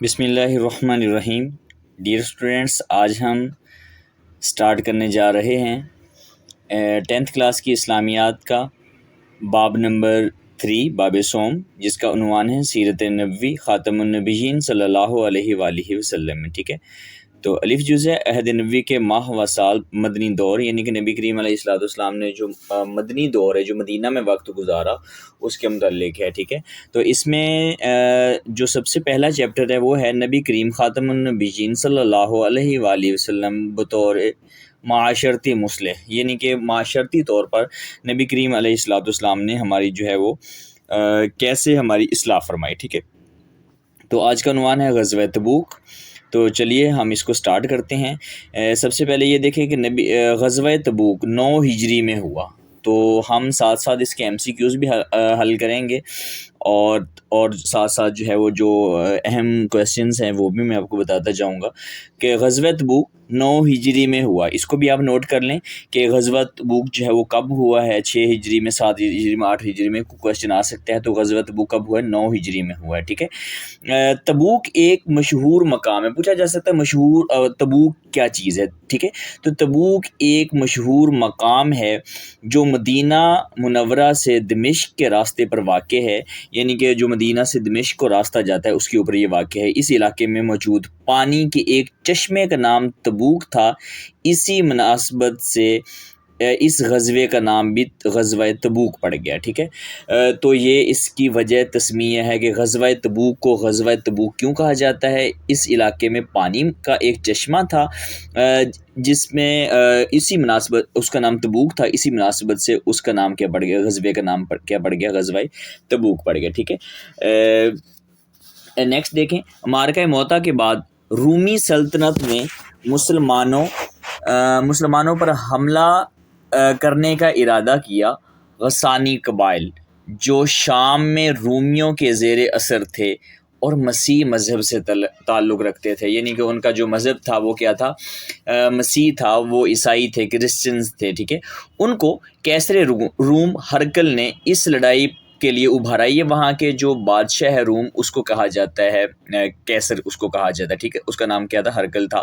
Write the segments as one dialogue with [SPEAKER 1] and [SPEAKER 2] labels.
[SPEAKER 1] بسم اللہ الرحمن الرحیم۔ ڈیئر اسٹوڈینٹس، آج ہم سٹارٹ کرنے جا رہے ہیں 10th کلاس کی اسلامیات کا باب نمبر 3، باب سوم، جس کا عنوان ہے سیرت نبوی خاتم النبیین صلی اللہ علیہ وآلہ وسلم۔ ٹھیک ہے، تو الف جز ہے عہد نبوی کے ماہ و سال مدنی دور، یعنی کہ نبی کریم علیہ السلام نے جو مدنی دور ہے، جو مدینہ میں وقت گزارا، اس کے متعلق ہے۔ ٹھیک ہے، تو اس میں جو سب سے پہلا چیپٹر ہے وہ ہے نبی کریم خاتم النبیین صلی اللہ علیہ وآلہ وسلم بطور معاشرتی مصلح، یعنی کہ معاشرتی طور پر نبی کریم علیہ السلام نے ہماری جو ہے وہ کیسے ہماری اصلاح فرمائی۔ ٹھیک ہے، تو آج کا عنوان ہے غزوہ تبوک۔ تو چلیے ہم اس کو سٹارٹ کرتے ہیں۔ سب سے پہلے یہ دیکھیں کہ غزوہ تبوک 9 ہجری میں ہوا، تو ہم ساتھ ساتھ اس کے MCQs بھی حل کریں گے، اور ساتھ ساتھ جو ہے وہ جو اہم کویسچنز ہیں وہ بھی میں آپ کو بتاتا جاؤں گا کہ غزوہ تبوک 9 ہجری میں ہوا۔ اس کو بھی آپ نوٹ کر لیں کہ غزوہ تبوک جو ہے وہ کب ہوا ہے، 6 ہجری میں، 7 ہجری میں، 8 ہجری میں، کویسچن آ سکتا ہے۔ تو غزوہ تبوک کب ہوا ہے؟ 9 ہجری میں ہوا ہے۔ ٹھیک ہے، تبوک ایک مشہور مقام ہے، پوچھا جا سکتا ہے مشہور تبوک کیا چیز ہے۔ ٹھیک ہے، تو تبوک ایک مشہور مقام ہے جو مدینہ منورہ سے دمشق کے راستے پر واقع ہے، یعنی کہ جو مدینہ سے دمشق کو راستہ جاتا ہے اس کے اوپر یہ واقع ہے۔ اس علاقے میں موجود پانی کے ایک چشمے کا نام تبوک تھا، اسی مناسبت سے اس غزوے کا نام بھی غزوہ تبوک پڑ گیا۔ ٹھیک ہے، تو یہ اس کی وجہ تسمیہ ہے کہ غزوہ تبوک کو غزوہ تبوک کیوں کہا جاتا ہے؟ اس علاقے میں پانی کا ایک چشمہ تھا جس میں اسی مناسبت اس کا نام تبوک تھا، اسی مناسبت سے اس کا نام کیا پڑ گیا، غزوے کا نام کیا پڑ گیا، غزوہ تبوک پڑ گیا۔ ٹھیک ہے، نیکسٹ دیکھیں، معرکہ موتا کے بعد رومی سلطنت نے مسلمانوں پر حملہ کرنے کا ارادہ کیا۔ غسانی قبائل جو شام میں رومیوں کے زیر اثر تھے اور مسیح مذہب سے تعلق رکھتے تھے، یعنی کہ ان کا جو مذہب تھا وہ کیا تھا؟ مسیح تھا، وہ عیسائی تھے، کرسچنز تھے۔ ٹھیک ہے، ان کو کیسر روم ہرقل نے اس لڑائی کے لیے ابھارا۔ یہ وہاں کے جو بادشاہ ہے روم، اس کو کہا جاتا ہے کیسر، اس کو کہا جاتا ہے۔ ٹھیک ہے، اس کا نام کیا تھا؟ ہرقل تھا۔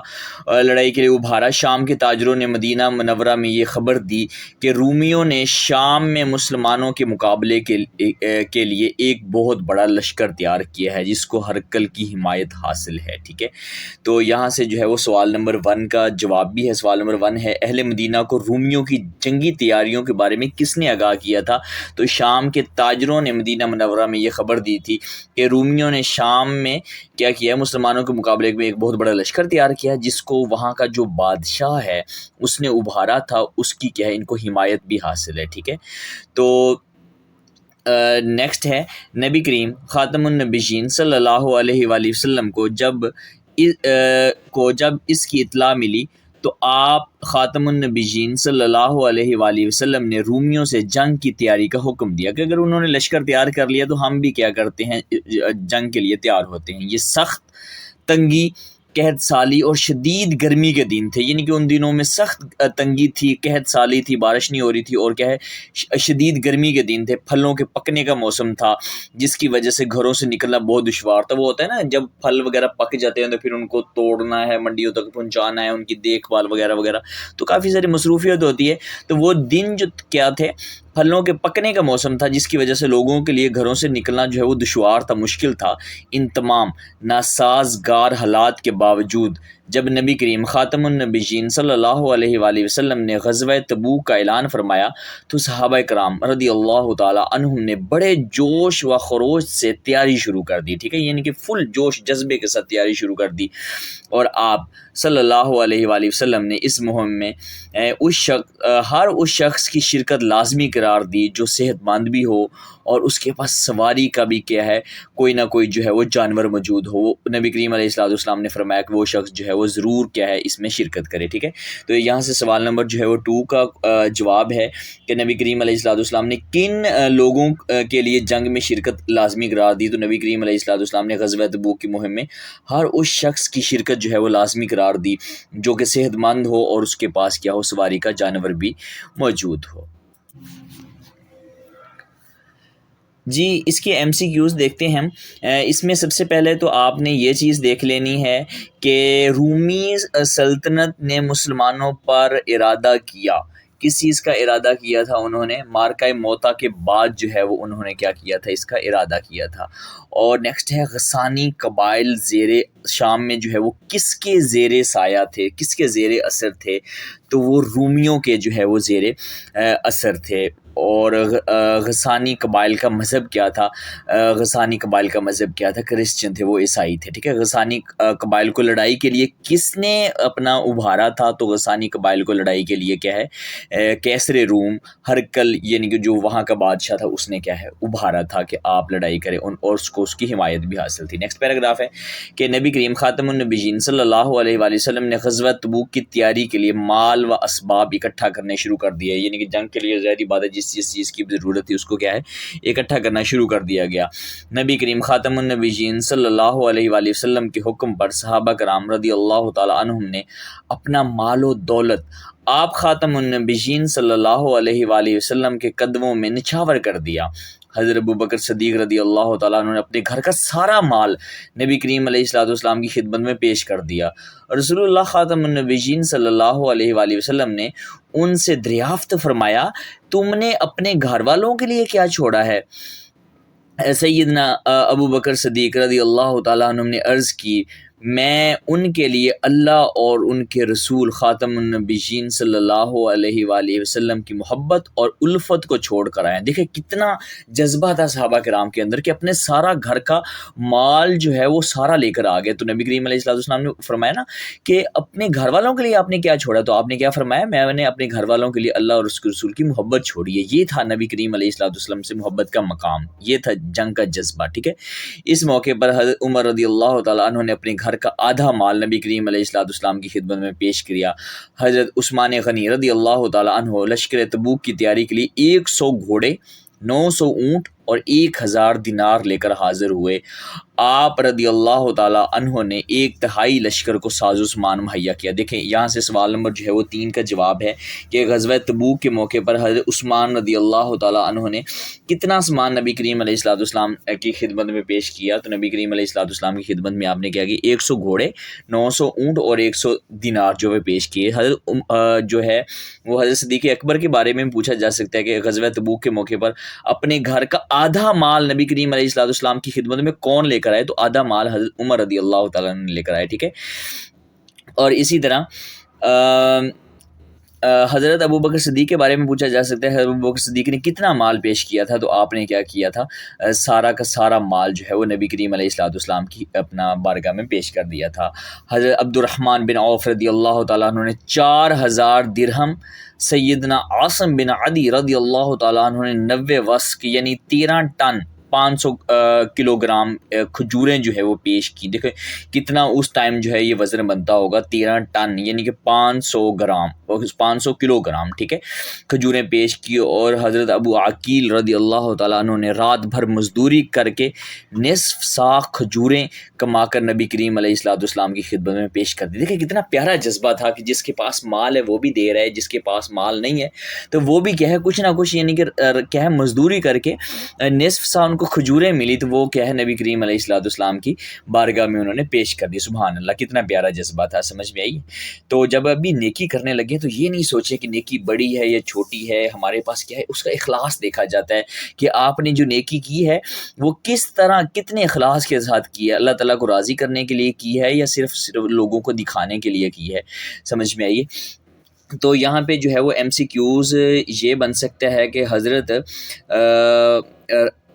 [SPEAKER 1] لڑائی کے لیے ابھارا۔ شام کے تاجروں نے مدینہ منورہ میں یہ خبر دی کہ رومیوں نے شام میں مسلمانوں کے مقابلے کے لیے ایک بہت بڑا لشکر تیار کیا ہے جس کو ہرقل کی حمایت حاصل ہے۔ ٹھیک ہے، تو یہاں سے جو ہے وہ سوال نمبر 1 کا جواب بھی ہے۔ سوال نمبر 1 ہے، اہل مدینہ کو رومیوں کی جنگی تیاریوں کے بارے میں کس نے آگاہ کیا تھا؟ تو شام کے تاجروں نے مدینہ منورہ میں یہ خبر دی تھی کہ رومیوں نے شام میں کیا کیا ہے، مسلمانوں کے مقابلے میں ایک بہت بڑا لشکر تیار کیا، جس کو وہاں کا جو بادشاہ ہے اس نے ابھارا تھا، اس کی کیا ہے، ان کو حمایت بھی حاصل ہے۔ ٹھیک ہے، تو نیکسٹ ہے، نبی کریم خاتم النبیین صلی اللہ علیہ وآلہ وسلم کو جب اس کی اطلاع ملی تو آپ خاتم النبیین صلی اللہ علیہ وآلہ وسلم نے رومیوں سے جنگ کی تیاری کا حکم دیا کہ اگر انہوں نے لشکر تیار کر لیا تو ہم بھی کیا کرتے ہیں، جنگ کے لیے تیار ہوتے ہیں۔ یہ سخت تنگی، قحط سالی اور شدید گرمی کے دن تھے، یعنی کہ ان دنوں میں سخت تنگی تھی، قحط سالی تھی، بارش نہیں ہو رہی تھی، اور کیا ہے، شدید گرمی کے دن تھے، پھلوں کے پکنے کا موسم تھا، جس کی وجہ سے گھروں سے نکلنا بہت دشوار تھا۔ وہ ہوتا ہے نا، جب پھل وغیرہ پک جاتے ہیں تو پھر ان کو توڑنا ہے، منڈیوں تک پہنچانا ہے، ان کی دیکھ بھال وغیرہ وغیرہ، تو کافی ساری مصروفیت ہوتی ہے۔ تو وہ دن جو کیا تھے، پھلوں کے پکنے کا موسم تھا، جس کی وجہ سے لوگوں کے لیے گھروں سے نکلنا جو ہے وہ دشوار تھا، مشکل تھا۔ ان تمام ناسازگار حالات کے باوجود جب نبی کریم خاتم النبیین صلی اللہ علیہ وآلہ وسلم نے غزوہ تبوک کا اعلان فرمایا تو صحابہ کرام رضی اللہ تعالی عنہم نے بڑے جوش و خروش سے تیاری شروع کر دی۔ ٹھیک ہے، یعنی کہ فل جوش جذبے کے ساتھ تیاری شروع کر دی، اور آپ صلی اللہ علیہ وآلہ وسلم نے اس مہم میں ہر اس شخص کی شرکت لازمی قرار دی جو صحت مند بھی ہو اور اس کے پاس سواری کا بھی کیا ہے، کوئی نہ کوئی جو ہے وہ جانور موجود ہو۔ نبی کریم علیہ السلام نے فرمایا کہ وہ شخص جو ہے وہ ضرور کیا ہے، اس میں شرکت کرے۔ ٹھیک ہے، تو یہاں سے سوال نمبر جو ہے وہ 2 کا جواب ہے کہ نبی کریم علیہ السلام نے کن لوگوں کے لیے جنگ میں شرکت لازمی قرار دی؟ تو نبی کریم علیہ السلام نے غزوہ تبوک کی مہم میں ہر اس شخص کی شرکت جو ہے وہ لازمی قرار دی جو کہ صحت مند ہو اور اس کے پاس کیا ہو، سواری کا جانور بھی موجود ہو۔ جی اس کے ایم سی کیوز دیکھتے ہیں ہم۔ اس میں سب سے پہلے تو آپ نے یہ چیز دیکھ لینی ہے کہ رومی سلطنت نے مسلمانوں پر ارادہ کیا، کس چیز کا ارادہ کیا تھا انہوں نے؟ مارکہ موتا کے بعد جو ہے وہ انہوں نے کیا کیا تھا، اس کا ارادہ کیا تھا۔ اور نیکسٹ ہے غسانی قبائل زیر شام میں جو ہے وہ کس کے زیر سایہ تھے، کس کے زیر اثر تھے؟ تو وہ رومیوں کے جو ہے وہ زیر اثر تھے۔ اور غسانی قبائل کا مذہب کیا تھا؟ غسانی قبائل کا مذہب کیا تھا؟ کرسچن تھے، وہ عیسائی تھے، ٹھیک ہے۔ غسانی قبائل کو لڑائی کے لیے کس نے اپنا ابھارا تھا؟ تو غسانی قبائل کو لڑائی کے لیے کیا ہے، کیسر روم ہرکل یعنی کہ جو وہاں کا بادشاہ تھا اس نے کیا ہے ابھارا تھا کہ آپ لڑائی کریں، اور اس کو اس کی حمایت بھی حاصل تھی۔ نیکسٹ پیراگراف ہے کہ نبی کریم خاتم النبیین صلی اللہ علیہ وآلہ وسلم نے غزوہ تبوک کی تیاری کے لیے مال و اسباب اکٹھا کرنے شروع کر دیے، یعنی کہ جنگ کے لیے ظاہری بات ہے جس چیز کی ضرورت تھی اس کو کیا ہے اکٹھا کرنا شروع کر دیا گیا۔ نبی کریم خاتم النبیین صلی اللہ علیہ وآلہ وسلم کے حکم پر صحابہ کرام رضی اللہ تعالی عنہم نے اپنا مال و دولت آپ خاتم النبیین صلی اللہ علیہ وآلہ وسلم کے قدموں میں نچھاور کر دیا۔ حضرت ابوبکر صدیق رضی اللہ تعالیٰ عنہ نے اپنے گھر کا سارا مال نبی کریم علیہ السلام کی خدمت میں پیش کر دیا۔ رسول اللہ خاتم النبیین صلی اللہ علیہ وآلہ وسلم نے ان سے دریافت فرمایا، تم نے اپنے گھر والوں کے لیے کیا چھوڑا ہے؟ سیدنا ابوبکر صدیق رضی اللہ تعالیٰ عنہ نے عرض کی، میں ان کے لیے اللہ اور ان کے رسول خاتم النبیین صلی اللہ علیہ وآلہ وسلم کی محبت اور الفت کو چھوڑ کر آئے۔ دیکھیں کتنا جذبہ تھا صحابہ کرام کے اندر کہ اپنے سارا گھر کا مال جو ہے وہ سارا لے کر آ گئے۔ تو نبی کریم علیہ السلام نے فرمایا نا کہ اپنے گھر والوں کے لیے آپ نے کیا چھوڑا؟ تو آپ نے کیا فرمایا؟ میں نے اپنے گھر والوں کے لیے اللہ اور اس کے رسول کی محبت چھوڑی ہے۔ یہ تھا نبی کریم علیہ السلام سے محبت کا مقام، یہ تھا جنگ کا جذبہ، ٹھیک ہے۔ اس موقع پر حضرت عمر رضی اللہ تعالیٰ عنہ نے اپنے گھر کا آدھا مال نبی کریم علیہ السلام کی خدمت میں پیش کیا۔ حضرت عثمان غنی رضی اللہ تعالیٰ عنہ لشکر تبوک کی تیاری کے لیے 100 گھوڑے، 900 اونٹ اور 1000 دینار لے کر حاضر ہوئے۔ آپ رضی اللہ تعالیٰ عنہ نے 1/3 لشکر کو ساز و سامان مہیا کیا۔ دیکھیں یہاں سے سوال نمبر جو ہے وہ 3 کا جواب ہے کہ غزوہ تبوک کے موقع پر حضرت عثمان رضی اللہ تعالیٰ عنہ نے کتنا سامان نبی کریم علیہ السلام کی خدمت میں پیش کیا؟ تو نبی کریم علیہ السلام کی خدمت میں آپ نے کیا کیا؟ 100 گھوڑے، 900 اونٹ اور 100 دینار جو ہے پیش کیے۔ حضرت جو ہے وہ حضرت صدیق اکبر کے بارے میں پوچھا جا سکتا ہے کہ غزوہ تبوک کے موقع پر اپنے گھر کا آدھا مال نبی کریم علیہ السلام کی خدمت میں کون لے کر آئے؟ تو آدھا مال حضرت عمر رضی اللہ تعالیٰ نے لے کر آئے، ٹھیک ہے۔ اور اسی طرح حضرت ابوبکر صدیق کے بارے میں پوچھا جا سکتا ہے حضرت ابوبکر صدیق نے کتنا مال پیش کیا تھا؟ تو آپ نے کیا کیا تھا؟ سارا کا سارا مال جو ہے وہ نبی کریم علیہ السلام کی اپنا بارگاہ میں پیش کر دیا تھا۔ حضرت عبد الرحمن بن عوف رضی اللہ تعالیٰ عنہ نے 4000 درہم، سیدنا عاصم بن عدی رضی اللہ تعالیٰ عنہ نے 90 وسق یعنی 13 ٹن 500 کلو گرام کھجوریں جو ہے وہ پیش کی۔ دیکھیں کتنا اس ٹائم جو ہے یہ وزن بنتا ہوگا، 13 ٹن یعنی کہ 500 کلو گرام، ٹھیک ہے، کھجوریں پیش کی۔ اور حضرت ابو عقیل رضی اللہ تعالیٰ عنہ نے رات بھر مزدوری کر کے نصف سا کھجوریں کما کر نبی کریم علیہ السلام کی خدمت میں پیش کر دی۔ دیکھیں کتنا پیارا جذبہ تھا کہ جس کے پاس مال ہے وہ بھی دے رہا ہے، جس کے پاس مال نہیں ہے تو وہ بھی کیا ہے کچھ نہ کچھ یعنی کہ کیا ہے مزدوری کر کے نصف سا ان کو کھجوریں ملی تو وہ کیا ہے نبی کریم علیہ السلام کی بارگاہ میں انہوں نے پیش کر دی۔ سبحان اللہ، کتنا پیارا جذبہ تھا، سمجھ میں آئی؟ تو جب ابھی نیکی کرنے لگے تو یہ نہیں سوچے کہ نیکی بڑی ہے یا چھوٹی ہے، ہمارے پاس کیا ہے اس کا اخلاص دیکھا جاتا ہے کہ آپ نے جو نیکی کی ہے وہ کس طرح کتنے اخلاص کے ساتھ کی ہے، اللہ تعالیٰ کو راضی کرنے کے لیے کی ہے یا صرف لوگوں کو دکھانے کے لیے کی ہے، سمجھ میں آئیے؟ تو یہاں پہ جو ہے وہ ایم سی کیوز یہ بن سکتا ہے کہ حضرت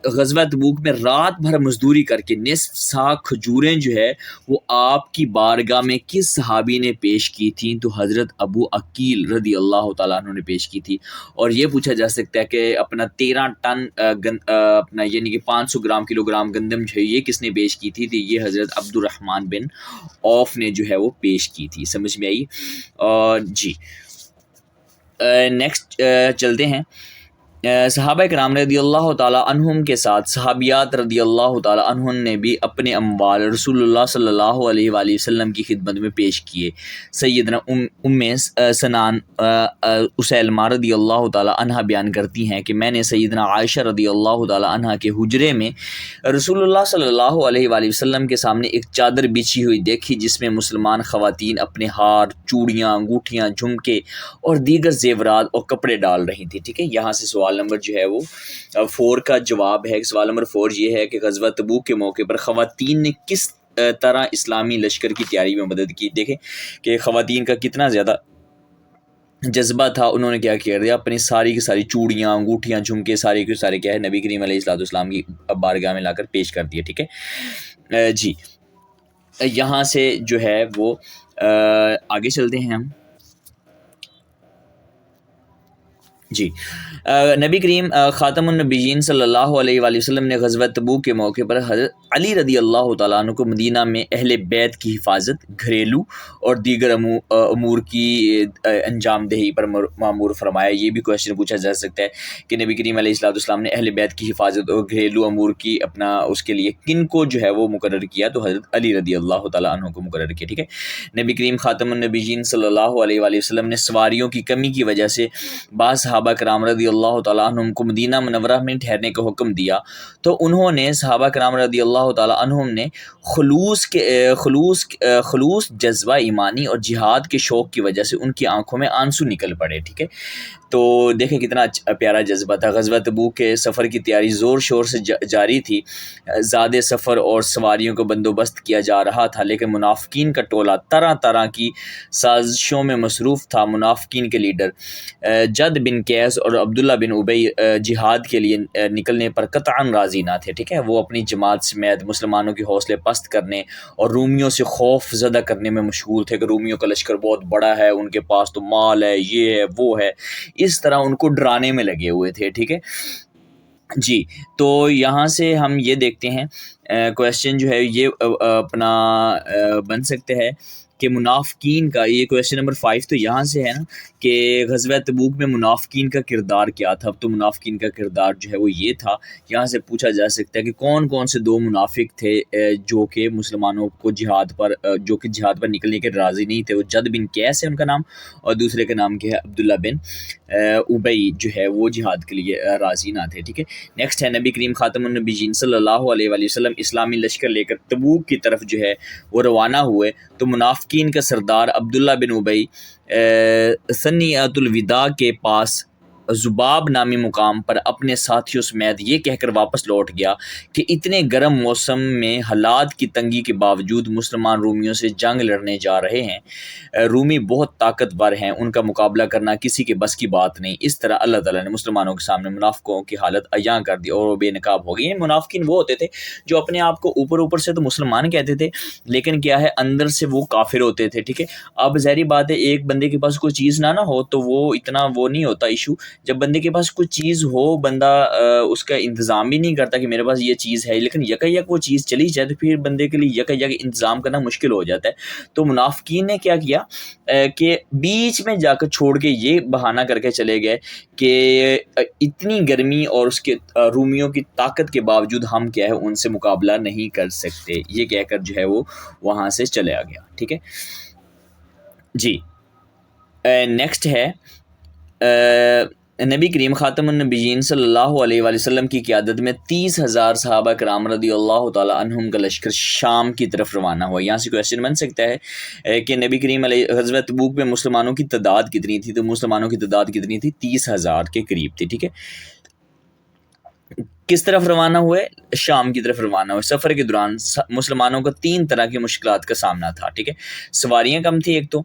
[SPEAKER 1] غزوہ تبوک میں رات بھر مزدوری کر کے نصف سا کھجوریں جو ہے وہ آپ کی بارگاہ میں کس صحابی نے پیش کی تھیں؟ تو حضرت ابو عقیل رضی اللہ تعالیٰ عنہ نے پیش کی تھی۔ اور یہ پوچھا جا سکتا ہے کہ اپنا 13 ٹن اپنا یعنی کہ 500 کلو گرام گندم جو ہے یہ کس نے پیش کی تھی؟ تو یہ حضرت عبد الرحمن بن عوف نے جو ہے وہ پیش کی تھی، سمجھ میں آئی؟ اور جی نیکسٹ چلتے ہیں صحابہ کرام رضی اللہ تعالیٰ عنہم کے ساتھ صحابیات رضی اللہ تعالیٰ عنہم نے بھی اپنے اموال رسول اللہ صلی اللہ علیہ وآلہ وسلم کی خدمت میں پیش کیے۔ سیدنا ام سنان اسیلمہ رضی اللہ تعالیٰ عنہ بیان کرتی ہیں کہ میں نے سیدنا عائشہ رضی اللہ تعالیٰ عنہ کے حجرے میں رسول اللہ صلی اللہ علیہ وآلہ وسلم کے سامنے ایک چادر بچھی ہوئی دیکھی، جس میں مسلمان خواتین اپنے ہار، چوڑیاں، انگوٹھیاں، جھمکے اور دیگر زیورات اور کپڑے ڈال رہی تھیں۔ ٹھیک ہے، یہاں سے سوال نمبر جو ہے وہ 4 کا جواب ہے۔ سوال نمبر 4 یہ ہے کہ غزوہ تبوک کے موقع پر خواتین نے کس طرح اسلامی لشکر کی تیاری میں مدد کی۔ دیکھیں کہ خواتین کا کتنا زیادہ جذبہ تھا، انہوں نے کیا کیا دیا، اپنی ساری کی ساری چوڑیاں، انگوٹھیاں، جھمکے سارے کے سارے کیا ہے نبی کریم علیہ الصلوۃ والسلام کی بارگاہ میں لا کر پیش کر دیے۔ ٹھیک ہے جی، یہاں سے جو ہے وہ آگے چلتے ہیں ہم جی۔ نبی کریم خاتم النبیین صلی اللہ علیہ وآلہ وسلم نے غزوہ تبوک کے موقع پر حضرت علی رضی اللہ تعالیٰ عنہ کو مدینہ میں اہل بیت کی حفاظت، گھریلو اور دیگر امور کی انجام دہی پر مامور فرمایا۔ یہ بھی کویشچن پوچھا جا سکتا ہے کہ نبی کریم علیہ الصلوۃ والسلام نے اہل بیت کی حفاظت اور گھریلو امور کی اس کے لیے کن کو جو ہے وہ مقرر کیا، تو حضرت علی رضی اللہ تعالیٰ عنہ کو مقرر کیا۔ ٹھیک ہے، نبی کریم خاتم النبیین صلی اللہ علیہ وآلہ وسلم نے سواریوں کی کمی کی وجہ سے بعض صحابہ کرام رضی اللہ تعالیٰ عنہم کو مدینہ منورہ میں ٹھہرنے کا حکم دیا، تو انہوں نے صحابہ کرام رضی اللہ تعالیٰ عنہم نے خلوص جذبہ ایمانی اور جہاد کے شوق کی وجہ سے ان کی آنکھوں میں آنسو نکل پڑے۔ ٹھیک ہے، تو دیکھیں کتنا پیارا جذبہ تھا۔ غزوہ تبوک کے سفر کی تیاری زور شور سے جاری تھی، زیادہ سفر اور سواریوں کا بندوبست کیا جا رہا تھا، لیکن منافقین کا ٹولہ طرح طرح کی سازشوں میں مصروف تھا۔ منافقین کے لیڈر جد بن قیس اور عبداللہ بن ابی جہاد کے لیے نکلنے پر قطعاً راضی نہ تھے۔ ٹھیک ہے، وہ اپنی جماعت سمیت مسلمانوں کے حوصلے پست کرنے اور رومیوں سے خوف زدہ کرنے میں مشغول تھے کہ رومیوں کا لشکر بہت بڑا ہے، ان کے پاس تو مال ہے، یہ ہے، وہ ہے، اس طرح ان کو ڈرانے میں لگے ہوئے تھے۔ ٹھیک ہے جی، تو یہاں سے ہم یہ دیکھتے ہیں کویشچن جو ہے یہ اپنا بن سکتے ہے کہ منافقین کا، یہ کویشچن نمبر 5 تو یہاں سے ہے نا کہ غزوہ تبوک میں منافقین کا کردار کیا تھا۔ تو منافقین کا کردار جو ہے وہ یہ تھا، یہاں سے پوچھا جا سکتا ہے کہ کون کون سے 2 منافق تھے جو کہ مسلمانوں کو جہاد پر نکلنے کے راضی نہیں تھے۔ وہ جد بن قیس ہے ان کا نام، اور دوسرے کا نام کیا ہے عبداللہ بن ابی جو ہے وہ جہاد کے لیے راضی نہ تھے۔ ٹھیک ہے، نیکسٹ ہے نبی کریم خاتم النبیین صلی اللہ علیہ وآلہ وسلم اسلامی لشکر لے کر تبوک کی طرف جو ہے وہ روانہ ہوئے، تو منافقین کا سردار عبداللہ بن ابی ثنیۃ الوداع کے پاس ذباب نامی مقام پر اپنے ساتھیوں سمیت یہ کہہ کر واپس لوٹ گیا کہ اتنے گرم موسم میں حالات کی تنگی کے باوجود مسلمان رومیوں سے جنگ لڑنے جا رہے ہیں، رومی بہت طاقتور ہیں، ان کا مقابلہ کرنا کسی کے بس کی بات نہیں۔ اس طرح اللہ تعالیٰ نے مسلمانوں کے سامنے منافقوں کی حالت عیاں کر دی اور وہ بے نقاب ہو گئی۔ منافقین وہ ہوتے تھے جو اپنے آپ کو اوپر سے تو مسلمان کہتے تھے، لیکن کیا ہے اندر سے وہ کافر ہوتے تھے۔ ٹھیک ہے، اب ظاہری بات ہے ایک بندے کے پاس کوئی چیز نہ ہو تو وہ اتنا وہ نہیں ہوتا ایشو، جب بندے کے پاس کوئی چیز ہو بندہ اس کا انتظام بھی نہیں کرتا کہ میرے پاس یہ چیز ہے، لیکن یک وہ چیز چلی جائے تو پھر بندے کے لیے یک انتظام کرنا مشکل ہو جاتا ہے۔ تو منافقین نے کیا کیا کہ بیچ میں جا کر چھوڑ کے یہ بہانہ کر کے چلے گئے کہ اتنی گرمی اور اس کے رومیوں کی طاقت کے باوجود ہم کیا ہے ان سے مقابلہ نہیں کر سکتے، یہ کہہ کر جو ہے وہ وہاں سے چلے آ گیا۔ ٹھیک ہے جی، نیکسٹ ہے نبی کریم خاتم النبیین صلی اللہ علیہ وآلہ وسلم کی قیادت میں 30,000 صحابہ کرام رضی اللہ تعالیٰ عنہم کا لشکر شام کی طرف روانہ ہوا۔ یہاں سے کویشچن بن سکتا ہے کہ نبی کریم علیہ غزوہ تبوک میں مسلمانوں کی تعداد کتنی تھی، تو مسلمانوں کی تعداد کتنی تھی، 30,000 کے قریب تھی۔ ٹھیک ہے، کس طرف روانہ ہوئے، شام کی طرف روانہ ہوئے۔ سفر کے دوران مسلمانوں کو 3 طرح کی مشکلات کا سامنا تھا۔ ٹھیک ہے، سواریاں کم تھی، ایک تو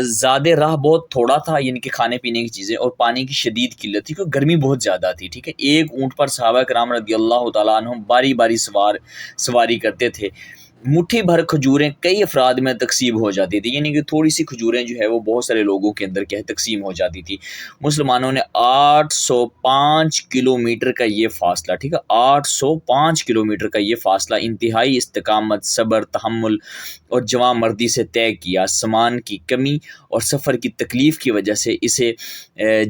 [SPEAKER 1] زیادہ راہ بہت تھوڑا تھا، یعنی کہ کھانے پینے کی چیزیں، اور پانی کی شدید قلت تھی کیونکہ گرمی بہت زیادہ تھی۔ ٹھیک ہے، ایک اونٹ پر صحابہ کرام رضی اللہ تعالیٰ عنہم باری باری سواری کرتے تھے، مٹھی بھر کھجوریں کئی افراد میں تقسیم ہو جاتی تھی، یعنی کہ تھوڑی سی کھجوریں جو ہے وہ بہت سارے لوگوں کے اندر کیا ہے تقسیم ہو جاتی تھی۔ مسلمانوں نے 805 کلومیٹر کا یہ فاصلہ، ٹھیک ہے، 805 کلومیٹر کا یہ فاصلہ انتہائی استقامت، صبر، تحمل اور جواں مردی سے طے کیا۔ سامان کی کمی اور سفر کی تکلیف کی وجہ سے اسے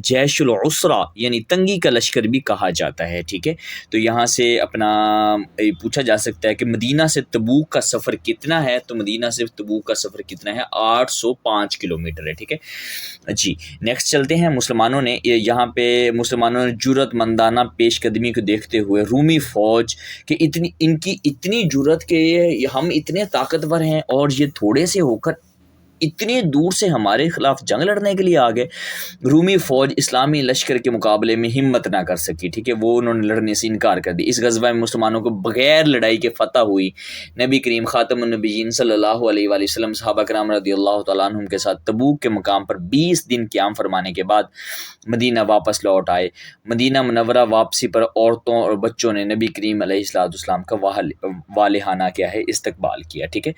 [SPEAKER 1] جیش العسرہ یعنی تنگی کا لشکر بھی کہا جاتا ہے، ٹھیک ہے۔ تو یہاں سے اپنا پوچھا جا سکتا ہے کہ مدینہ سے تبوک کا سفر کتنا ہے، تو مدینہ سے تبوک کا سفر کتنا ہے، 805 کلومیٹر ہے، ٹھیک ہے جی۔ نیکسٹ چلتے ہیں۔ مسلمانوں نے یہاں پہ مسلمانوں نے جرأت مندانہ پیش قدمی کو دیکھتے ہوئے رومی فوج کہ ان کی اتنی جرأت کہ ہم اتنے طاقتور ہیں اور یہ تھوڑے سے ہو کر اتنی دور سے ہمارے خلاف جنگ لڑنے کے لیے آ گئے۔ رومی فوج اسلامی لشکر کے مقابلے میں ہمت نہ کر سکی، ٹھیک ہے، وہ انہوں نے لڑنے سے انکار کر دی۔ اس غزوہ میں مسلمانوں کو بغیر لڑائی کے فتح ہوئی۔ نبی کریم خاتم النبیین صلی اللہ علیہ وآلہ وسلم صحابہ کرام رضی اللہ تعالیٰ عنہم کے ساتھ تبوک کے مقام پر 20 دن قیام فرمانے کے بعد مدینہ واپس لوٹ آئے۔ مدینہ منورہ واپسی پر عورتوں اور بچوں نے نبی کریم علیہ السلام کا والہانہ کیا ہے استقبال کیا، ٹھیک ہے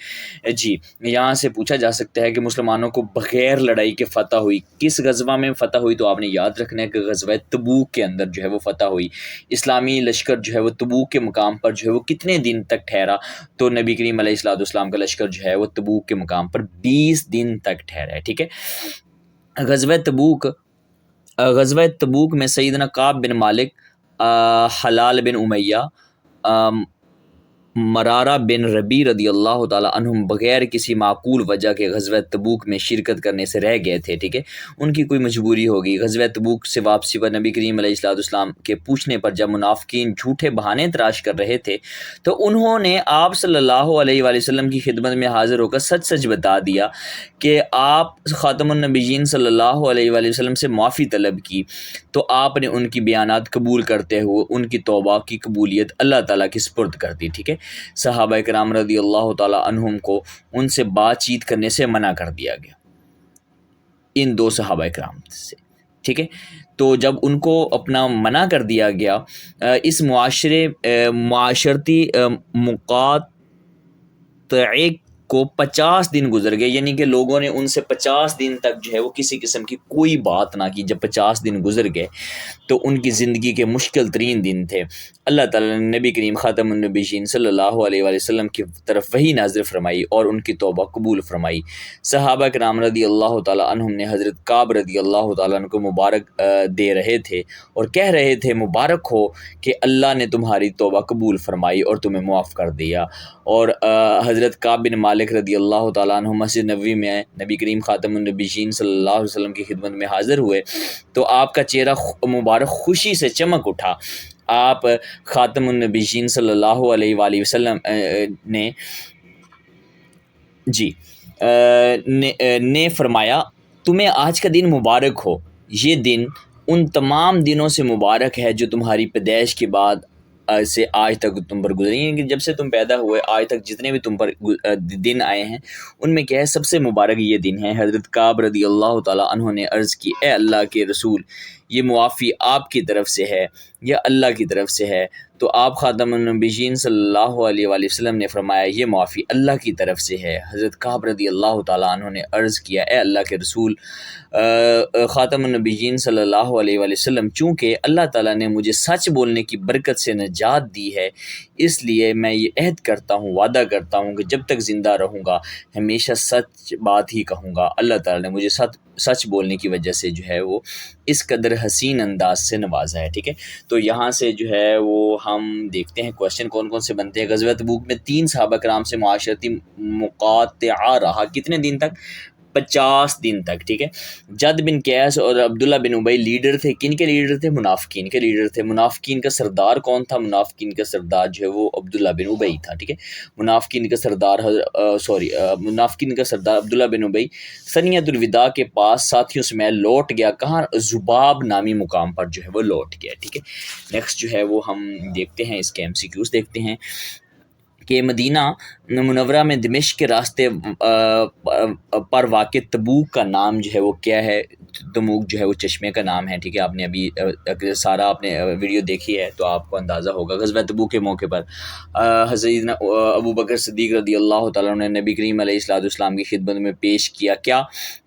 [SPEAKER 1] جی۔ یہاں سے پوچھا جا سکتا ہے کہ مسلمانوں کو بغیر لڑائی کے فتح ہوئی، کس غزوہ میں فتح ہوئی؟ تو آپ نے یاد رکھنا ہے کہ غزوہ تبوک کے اندر جو ہے وہ فتح ہوئی۔ اسلامی لشکر جو ہے وہ تبوک کے مقام پر جو ہے وہ کتنے دن تک ٹھہرا؟ تو نبی کریم علیہ السلام کا لشکر جو ہے وہ تبوک کے مقام پر 20 دن تک ٹھہرا ہے، ٹھیک ہے۔ غزوہ تبوک میں سیدنا کعب بن مالک، حلال بن امیہ، مرارہ بن ربی رضی اللہ تعالیٰ عنہم بغیر کسی معقول وجہ کے غزوہ تبوک میں شرکت کرنے سے رہ گئے تھے، ٹھیک ہے، ان کی کوئی مجبوری ہوگی۔ غزوہ تبوک سے واپسی پر نبی کریم علیہ السلام کے پوچھنے پر جب منافقین جھوٹے بہانے تراش کر رہے تھے تو انہوں نے آپ صلی اللہ علیہ وآلہ وسلم کی خدمت میں حاضر ہو کر سچ سچ بتا دیا کہ آپ خاتم النبیین صلی اللہ علیہ وآلہ وسلم سے معافی طلب کی، تو آپ نے ان کی بیانات قبول کرتے ہوئے ان کی توبہ کی قبولیت اللہ تعالیٰ کی سپرد کر دی، ٹھیک ہے۔ صحابہ کرام رضی اللہ تعالیٰ عنہم کو ان سے بات چیت کرنے سے منع کر دیا گیا، ان دو صحابہ کرام سے، ٹھیک ہے۔ تو جب ان کو اپنا منع کر دیا گیا، اس معاشرتی مقاطعے کو 50 دن گزر گئے، یعنی کہ لوگوں نے ان سے 50 دن تک جو ہے وہ کسی قسم کی کوئی بات نہ کی۔ جب 50 دن گزر گئے تو ان کی زندگی کے مشکل ترین دن تھے۔ اللہ تعالیٰ نے نبی کریم خاتم النبیین صلی اللہ علیہ وآلہ وسلم کی طرف وحی نازل فرمائی اور ان کی توبہ قبول فرمائی۔ صحابہ کرام رضی اللہ تعالیٰ عنہم نے حضرت کعب رضی اللہ تعالیٰ عنہ کو مبارک دے رہے تھے اور کہہ رہے تھے مبارک ہو کہ اللہ نے تمہاری توبہ قبول فرمائی اور تمہیں معاف کر دیا۔ اور حضرت کعب بن مالک رضی اللہ تعالیٰ عنہ مسجد نبوی میں نبی کریم خاتم النبیین صلی اللہ علیہ وسلم کی خدمت میں حاضر ہوئے تو آپ کا چہرہ مبارک خوشی سے چمک اٹھا۔ آپ خاتم النبیین صلی اللہ علیہ وآلہ وسلم نے فرمایا تمہیں آج کا دن مبارک ہو، یہ دن ان تمام دنوں سے مبارک ہے جو تمہاری پیدائش کے بعد سے آج تک تم پر گزری ہیں، کہ جب سے تم پیدا ہوئے آج تک جتنے بھی تم پر دن آئے ہیں ان میں کیا ہے سب سے مبارک یہ دن ہے۔ حضرت کعب رضی اللہ تعالیٰ عنہ نے عرض کی اے اللہ کے رسول، یہ معافی آپ کی طرف سے ہے یا اللہ کی طرف سے ہے؟ تو آپ خاتم النبیین صلی اللہ علیہ وآلہ وسلم نے فرمایا یہ معافی اللہ کی طرف سے ہے۔ حضرت کعب رضی اللہ تعالیٰ عنہ نے عرض کیا اے اللہ کے رسول، خاتم النبیین صلی اللہ علیہ وآلہ وسلم، چونکہ اللہ تعالیٰ نے مجھے سچ بولنے کی برکت سے نجات دی ہے، اس لیے میں یہ عہد کرتا ہوں، وعدہ کرتا ہوں کہ جب تک زندہ رہوں گا ہمیشہ سچ بات ہی کہوں گا۔ اللہ تعالیٰ نے مجھے سچ بولنے کی وجہ سے جو ہے وہ اس قدر حسین انداز سے نوازا ہے، ٹھیک ہے۔ تو یہاں سے جو ہے وہ ہم دیکھتے ہیں کویشچن کون کون سے بنتے ہیں۔ غزوہ تبوک میں 3 صحابہ کرام سے معاشرتی مقاطعہ رہا، کتنے دن تک؟ 50 دن تک، ٹھیک ہے۔ جد بن قیس اور عبداللہ بن ابی لیڈر تھے، کن کے لیڈر تھے؟ منافقین کے لیڈر تھے۔ منافقین کا سردار کون تھا؟ منافقین کا سردار جو ہے وہ عبداللہ بن ابی تھا، ٹھیک ہے۔ منافقین کا سردار عبداللہ بن ابی ثنیۃ الوداع کے پاس ساتھیوں سمیت لوٹ گیا، کہاں؟ ذباب نامی مقام پر جو ہے وہ لوٹ گیا، ٹھیک ہے۔ نیکسٹ جو ہے وہ ہم دیکھتے ہیں اس کے MCQs دیکھتے ہیں کہ مدینہ منورہ میں دمشق کے راستے پر واقع تبوک کا نام جو ہے وہ کیا ہے؟ تبوک جو ہے وہ چشمے کا نام ہے، ٹھیک ہے۔ آپ نے ابھی اگر سارا آپ نے ویڈیو دیکھی ہے تو آپ کو اندازہ ہوگا۔ غزوہ تبوک کے موقع پر حضرت ابو بکر صدیق رضی اللہ تعالیٰ عنہ نے نبی کریم علیہ السلام کی خدمت میں پیش کیا کیا؟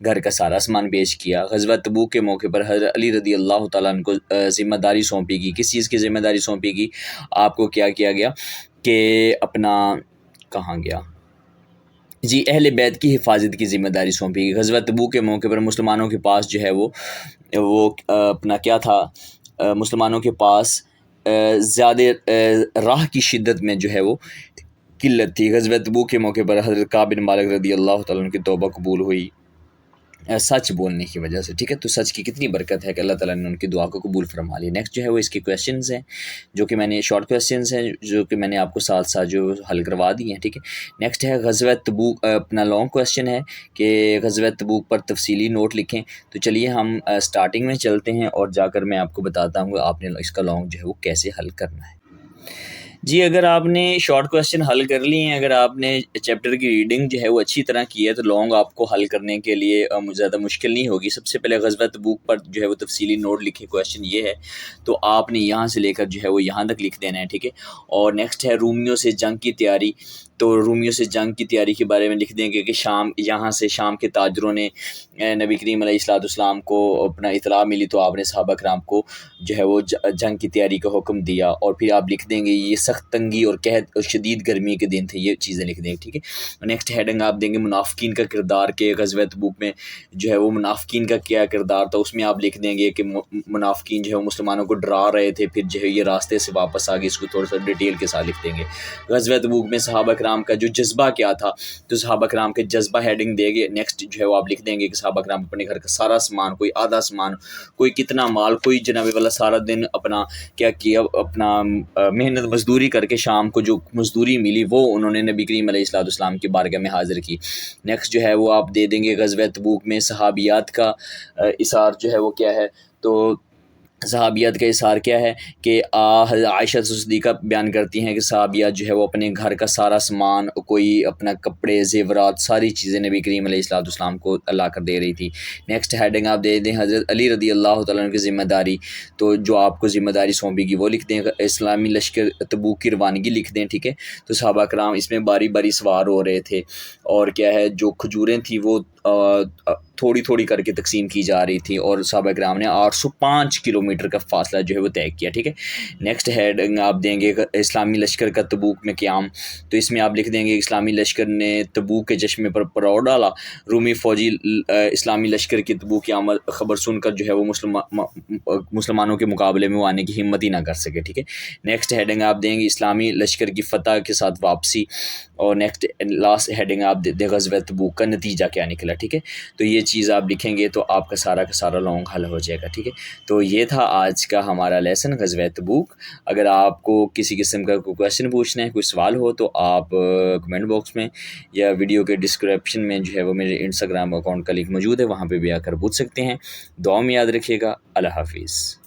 [SPEAKER 1] گھر کا سارا سامان پیش کیا۔ غزوہ تبوک کے موقع پر حضرت علی رضی اللہ تعالیٰ عنہ کو ذمہ داری سونپی گئی۔ کس چیز کی ذمہ داری سونپی گئی؟ آپ کو کیا کیا گیا کہ اپنا کہاں گیا جی اہل بیت کی حفاظت کی ذمہ داری سونپی گئی۔ غزوہ تبوک کے موقع پر مسلمانوں کے پاس جو ہے وہ اپنا کیا تھا؟ مسلمانوں کے پاس زیادہ راہ کی شدت میں جو ہے وہ قلت تھی۔ غزوہ تبوک کے موقع پر حضرت کعب بن مالک رضی اللہ تعالیٰ عنہ کی توبہ قبول ہوئی سچ بولنے کی وجہ سے، ٹھیک ہے۔ تو سچ کی کتنی برکت ہے کہ اللہ تعالیٰ نے ان کی دعا کو قبول فرما لیا۔ نیکسٹ جو ہے وہ اس کے کویشچنز ہیں جو کہ میں نے شارٹ کویشچنز ہیں جو کہ میں نے آپ کو ساتھ ساتھ جو حل کروا دی ہیں، ٹھیک ہے۔ نیکسٹ ہے غزوہ تبوک، اپنا لانگ کویشچن ہے کہ غزوہ تبوک پر تفصیلی نوٹ لکھیں۔ تو چلیے ہم سٹارٹنگ میں چلتے ہیں اور جا کر میں آپ کو بتاتا ہوں کہ آپ نے اس کا لانگ جو ہے وہ کیسے حل کرنا ہے۔ جی اگر آپ نے شارٹ کویشچن حل کر لی ہیں، اگر آپ نے چیپٹر کی ریڈنگ جو ہے وہ اچھی طرح کی ہے تو لانگ آپ کو حل کرنے کے لیے زیادہ مشکل نہیں ہوگی۔ سب سے پہلے غزوہ تبوک پر جو ہے وہ تفصیلی نوٹ لکھے، کویشچن یہ ہے تو آپ نے یہاں سے لے کر جو ہے وہ یہاں تک لکھ دینا ہے، ٹھیک ہے۔ اور نیکسٹ ہے رومیوں سے جنگ کی تیاری، تو رومیوں سے جنگ کی تیاری کے بارے میں لکھ دیں گے کہ یہاں سے شام کے تاجروں نے نبی کریم علیہ السلام کو اپنا اطلاع ملی تو آپ نے صحابہ کرام کو جو ہے وہ جنگ کی تیاری کا حکم دیا، اور پھر آپ لکھ دیں گے یہ سخت تنگی اور قحط اور شدید گرمی کے دن تھے، یہ چیزیں لکھ دیں گے، ٹھیک ہے۔ نیکسٹ ہیڈنگ آپ دیں گے منافقین کا کردار، کہ غزوہ تبوک میں جو ہے وہ منافقین کا کیا کردار تھا، اس میں آپ لکھ دیں گے کہ منافقین جو ہے مسلمانوں کو ڈرا رہے تھے، پھر جو ہے یہ راستے سے واپس آ گئے، اس کو تھوڑا سا ڈیٹیل کے ساتھ لکھ دیں گے۔ غزوہ تبوک میں صحابہ کرام کا جو جذبہ کیا تھا، تو صحابہ کرام کے جذبہ ہیڈنگ دیں گے۔ نیکسٹ جو ہے وہ آپ لکھ دیں گے کہ صحابہ کرام اپنے گھر کا سارا سامان، کوئی آدھا سامان، کوئی کتنا مال، کوئی جناب والا سارا دن اپنا کیا اپنا محنت مزدوری کر کے شام کو جو مزدوری ملی وہ انہوں نے نبی کریم علیہ السلام کی بارگاہ میں حاضر کی۔ نیکسٹ جو ہے وہ آپ دے دیں گے غزوہ تبوک میں صحابیات کا اثار جو ہے وہ کیا ہے، تو صحابیات کا اظہار کیا ہے کہ عائشہ صدیقہ بیان کرتی ہیں کہ صحابیات جو ہے وہ اپنے گھر کا سارا سامان، کوئی اپنا کپڑے، زیورات، ساری چیزیں نبی کریم علیہ السلام کو لا کر دے رہی تھی۔ نیکسٹ ہیڈنگ آپ دے دیں حضرت علی رضی اللہ تعالیٰ عنہ کی ذمہ داری، تو جو آپ کو ذمہ داری سونپی گی وہ لکھ دیں۔ اسلامی لشکر تبوک کی روانگی لکھ دیں، ٹھیک ہے۔ تو صحابہ کرام اس میں باری باری سوار ہو رہے تھے، اور کیا ہے جو کھجوریں تھیں وہ تھوڑی تھوڑی کر کے تقسیم کی جا رہی تھی، اور صحابہ کرام نے 805 کلومیٹر کا فاصلہ جو ہے وہ طے کیا، ٹھیک ہے۔ نیکسٹ ہیڈنگ آپ دیں گے اسلامی لشکر کا تبوک میں قیام، تو اس میں آپ لکھ دیں گے اسلامی لشکر نے تبوک کے چشمے پر پڑاؤ ڈالا، رومی فوجی اسلامی لشکر کی تبوک کی آمد خبر سن کر جو ہے وہ مسلمانوں کے مقابلے میں وہ آنے کی ہمت ہی نہ کر سکے، ٹھیک ہے۔ نیکسٹ ہیڈنگ آپ دیں گے اسلامی لشکر کی فتح کے ساتھ واپسی، اور نیکسٹ لاسٹ ہیڈنگ آپ دے غزوہ تبوک کا نتیجہ کیا نکلا، ٹھیک ہے۔ تو یہ چیز آپ لکھیں گے تو آپ کا سارا لانگ حل ہو جائے گا، ٹھیک ہے۔ تو یہ تھا آج کا ہمارا لیسن غزوہ تبوک۔ اگر آپ کو کسی قسم کا کوئی کویشچن پوچھنا ہے، کوئی سوال ہو تو آپ کمنٹ باکس میں یا ویڈیو کے ڈسکرپشن میں جو ہے وہ میرے انسٹاگرام اکاؤنٹ کا لنک موجود ہے، وہاں پہ بھی آ کر پوچھ سکتے ہیں۔ دعا میں یاد رکھیے گا۔ اللہ حافظ۔